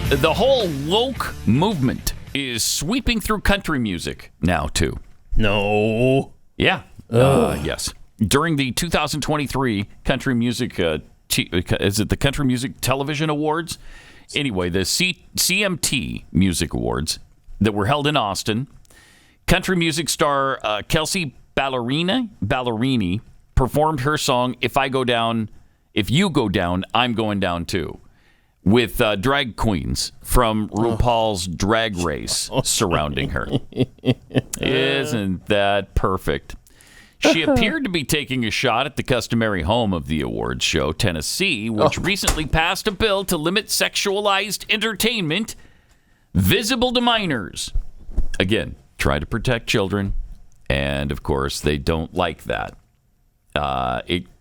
The whole woke movement is sweeping through country music now, too. No. Yeah. Yes. During the 2023 Country Music, is it the Country Music Television Awards? Anyway, the CMT Music Awards that were held in Austin, country music star Kelsey Ballerini performed her song, If You Go Down, I'm Going Down Too, with drag queens from RuPaul's Drag Race surrounding her. Isn't that perfect? She appeared to be taking a shot at the customary home of the awards show, Tennessee, which recently passed a bill to limit sexualized entertainment visible to minors. Again, try to protect children, and of course, they don't like that.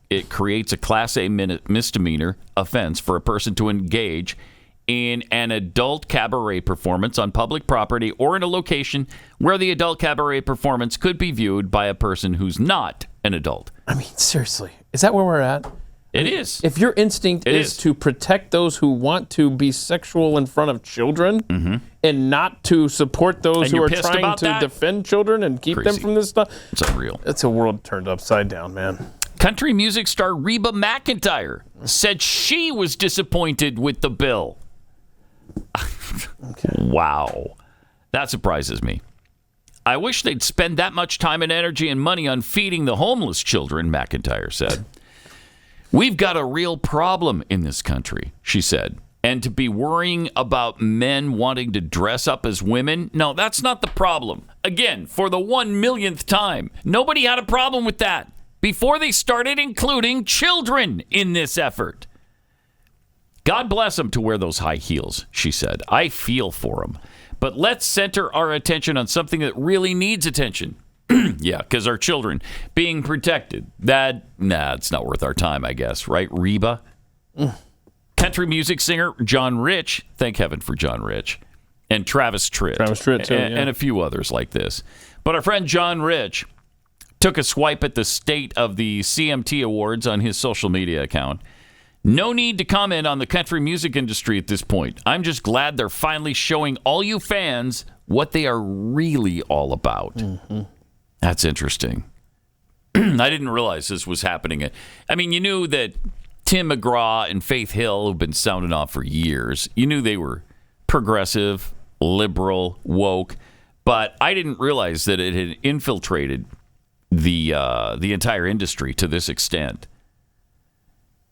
It creates a Class A misdemeanor offense for a person to engage in an adult cabaret performance on public property or in a location where the adult cabaret performance could be viewed by a person who's not an adult. I mean, seriously, is that where we're at? It is. If your instinct is to protect those who want to be sexual in front of children and not to support those who are trying to defend children and keep them from this stuff, it's unreal. It's a world turned upside down, man. Country music star Reba McEntire said she was disappointed with the bill. Okay. Wow. That surprises me. I wish they'd spend that much time and energy and money on feeding the homeless children, McEntire said. We've got a real problem in this country, she said. And to be worrying about men wanting to dress up as women, no, that's not the problem. Again, for the 1 millionth time, nobody had a problem with that before they started including children in this effort. God bless them to wear those high heels, she said. I feel for them. But let's center our attention on something that really needs attention. Yeah, because our children being protected. It's not worth our time, I guess, right, Reba? Country music singer John Rich, thank heaven for John Rich, and Travis Tritt. Travis Tritt, too, and a few others like this. But our friend John Rich took a swipe at the state of the CMT Awards on his social media account. No need to comment on the country music industry at this point. I'm just glad they're finally showing all you fans what they are really all about. Mm-hmm. That's interesting. I didn't realize this was happening. I mean, you knew that Tim McGraw and Faith Hill, who've been sounding off for years, you knew they were progressive, liberal, woke, but I didn't realize that it had infiltrated the entire industry to this extent.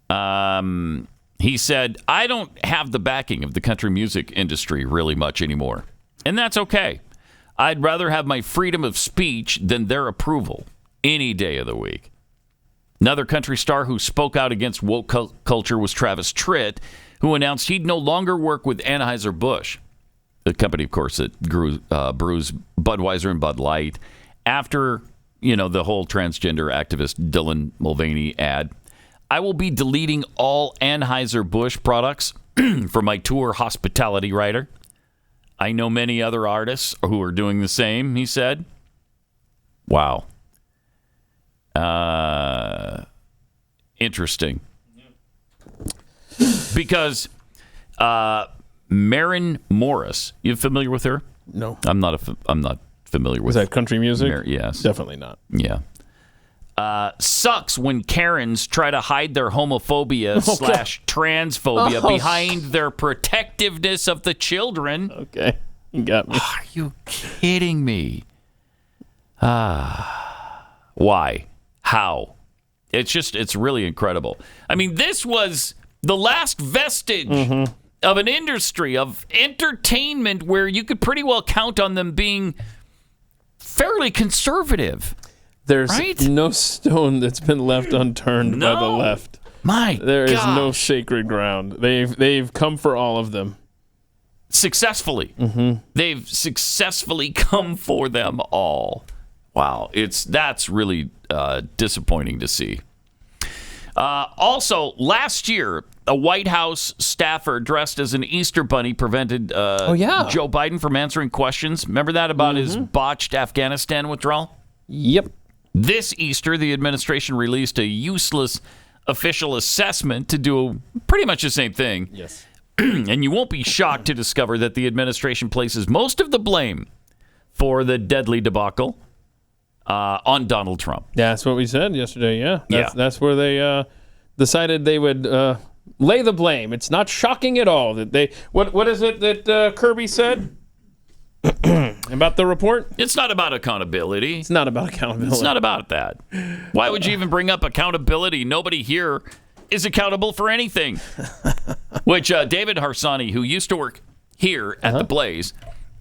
He said, I don't have the backing of the country music industry really much anymore. And that's okay. I'd rather have my freedom of speech than their approval any day of the week. Another country star who spoke out against woke culture was Travis Tritt, who announced he'd no longer work with Anheuser-Busch, the company, of course, that brews Budweiser and Bud Light, after, the whole transgender activist Dylan Mulvaney ad. I will be deleting all Anheuser-Busch products from my tour hospitality writer. I know many other artists who are doing the same, he said. Wow. Interesting. Because Maren Morris, you familiar with her? No. I'm not familiar with her. Is that country music? Yes. Definitely not. Yeah. Sucks when Karens try to hide their homophobia / transphobia behind their protectiveness of the children. Okay. You got me. Are you kidding me? Why? How? It's really incredible. I mean, this was the last vestige of an industry of entertainment where you could pretty well count on them being fairly conservative. There's no stone that's been left unturned by the left. There is no sacred ground. They've come for all of them. Successfully. Mm-hmm. They've successfully come for them all. Wow. That's really disappointing to see. Also, last year, a White House staffer dressed as an Easter bunny prevented Joe Biden from answering questions. Remember that about his botched Afghanistan withdrawal? Yep. This Easter, the administration released a useless official assessment to do pretty much the same thing. Yes. And you won't be shocked to discover that the administration places most of the blame for the deadly debacle on Donald Trump. Yeah, that's what we said yesterday, That's where they decided they would lay the blame. It's not shocking at all that they... What is it that Kirby said about the report? It's not about accountability. It's not about accountability. It's not about that. Why would you even bring up accountability? Nobody here is accountable for anything. Which David Harsani, who used to work here at the Blaze,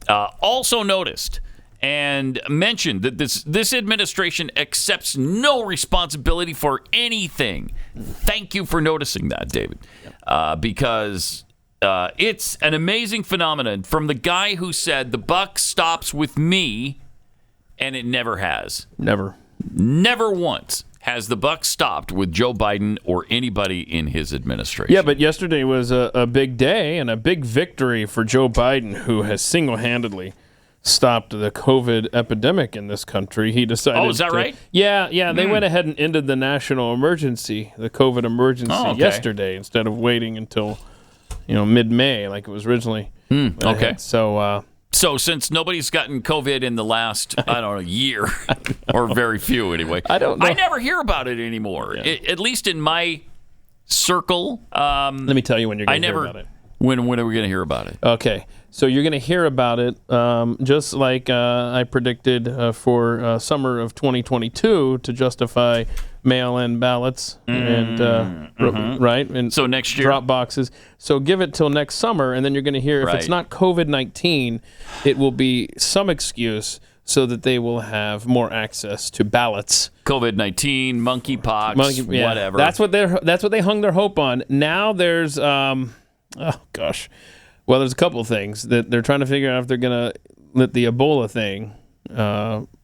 also noticed and mentioned that this administration accepts no responsibility for anything. Thank you for noticing that, David, because it's an amazing phenomenon from the guy who said the buck stops with me, and it never has. Never once has the buck stopped with Joe Biden or anybody in his administration. Yeah, but yesterday was a big day and a big victory for Joe Biden, who has single-handedly stopped the COVID epidemic in this country. He decided. Oh, is that right? Yeah. They went ahead and ended the national emergency, the COVID emergency, yesterday instead of waiting until mid-May like it was originally. Okay. So since nobody's gotten COVID in the last, year, or very few anyway, I don't know. I never hear about it anymore. Yeah. At least in my circle. Let me tell you when you're going to hear about it. When are we going to hear about it? Okay. So you're going to hear about it just like I predicted for summer of 2022 to justify mail-in ballots and right, and so next year, drop boxes. So give it till next summer, and then you're going to hear if it's not COVID-19, it will be some excuse so that they will have more access to ballots. COVID-19, monkeypox, whatever. That's what they hung their hope on. Now there's well, there's a couple of things that they're trying to figure out if they're going to let the Ebola thing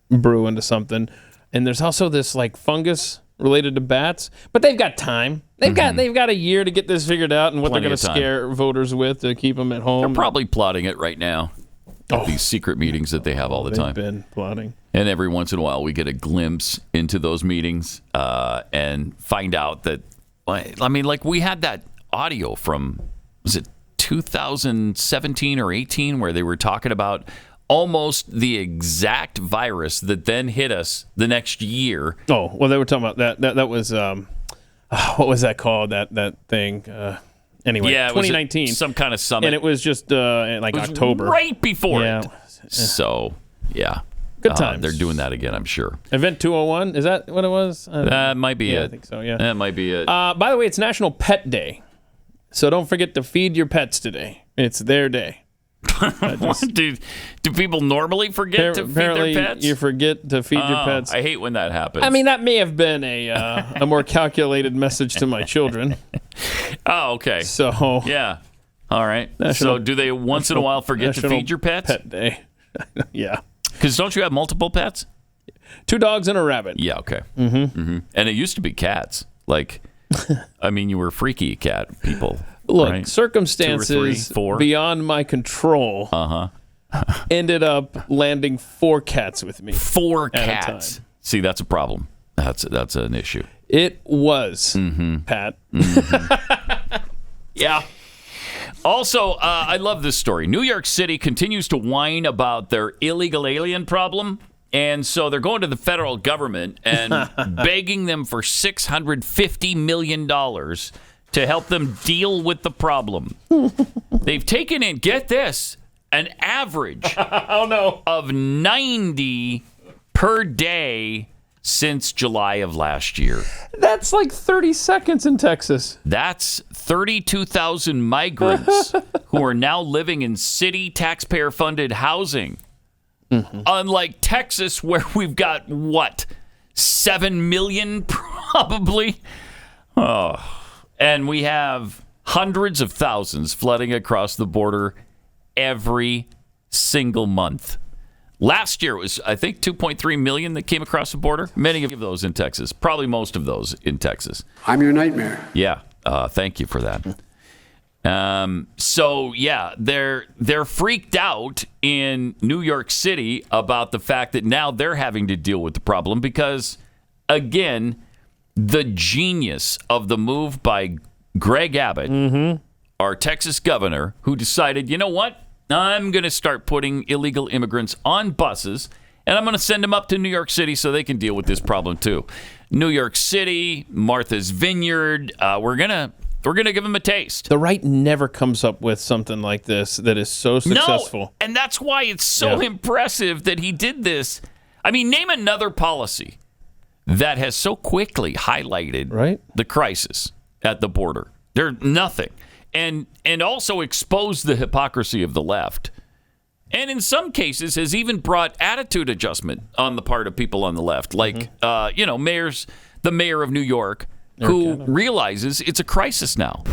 brew into something. And there's also this like fungus related to bats, but they've got time. They've got a year to get this figured out and what they're going to scare voters with to keep them at home. They're probably plotting it right now. These secret meetings that they have all the time. They've been plotting. And every once in a while we get a glimpse into those meetings and find out that, we had that audio from, was it 2017 or 18, where they were talking about almost the exact virus that then hit us the next year. Oh, well, they were talking about that was what was that called? That thing. Anyway, yeah, 2019, some kind of summit, and it was just October, right before it. So, yeah, good times. They're doing that again, I'm sure. Event 201, is that what it was? That might be it. I think so. Yeah, that might be it. By the way, it's National Pet Day. So don't forget to feed your pets today. It's their day. Do people normally forget to feed their pets? You forget to feed your pets. I hate when that happens. I mean, that may have been a more calculated message to my children. Oh, okay. So yeah, all right. So do they once in a while forget to feed your pets? Pet Day. Yeah. Because don't you have multiple pets? 2 dogs and a rabbit. Yeah. Okay. And it used to be cats. You were freaky cat people. Look, right? circumstances 2 or 3, 4. beyond my control ended up landing 4 cats with me. 4 cats. See, that's a problem. That's an issue. It was, Pat. Yeah. Also, I love this story. New York City continues to whine about their illegal alien problem. And so they're going to the federal government and begging them for $650 million to help them deal with the problem. They've taken in, get this, an average of 90 per day since July of last year. That's like 30 seconds in Texas. That's 32,000 migrants who are now living in city taxpayer-funded housing. Unlike Texas, where we've got, 7 million probably? And we have hundreds of thousands flooding across the border every single month. Last year it was, I think, 2.3 million that came across the border. Many of those in Texas. Probably most of those in Texas. I'm your nightmare. Yeah. Thank you for that. So yeah, they're freaked out in New York City about the fact that now they're having to deal with the problem because, again, the genius of the move by Greg Abbott our Texas governor, who decided, you know what? I'm going to start putting illegal immigrants on buses, and I'm going to send them up to New York City so they can deal with this problem too. New York City, Martha's Vineyard, we're gonna give them a taste. The right never comes up with something like this that is so successful. No, and that's why it's so impressive that he did this. I mean, name another policy that has so quickly highlighted the crisis at the border. There's nothing. And also exposed the hypocrisy of the left. And in some cases has even brought attitude adjustment on the part of people on the left. Like, the mayor of New York, who realizes it's a crisis now.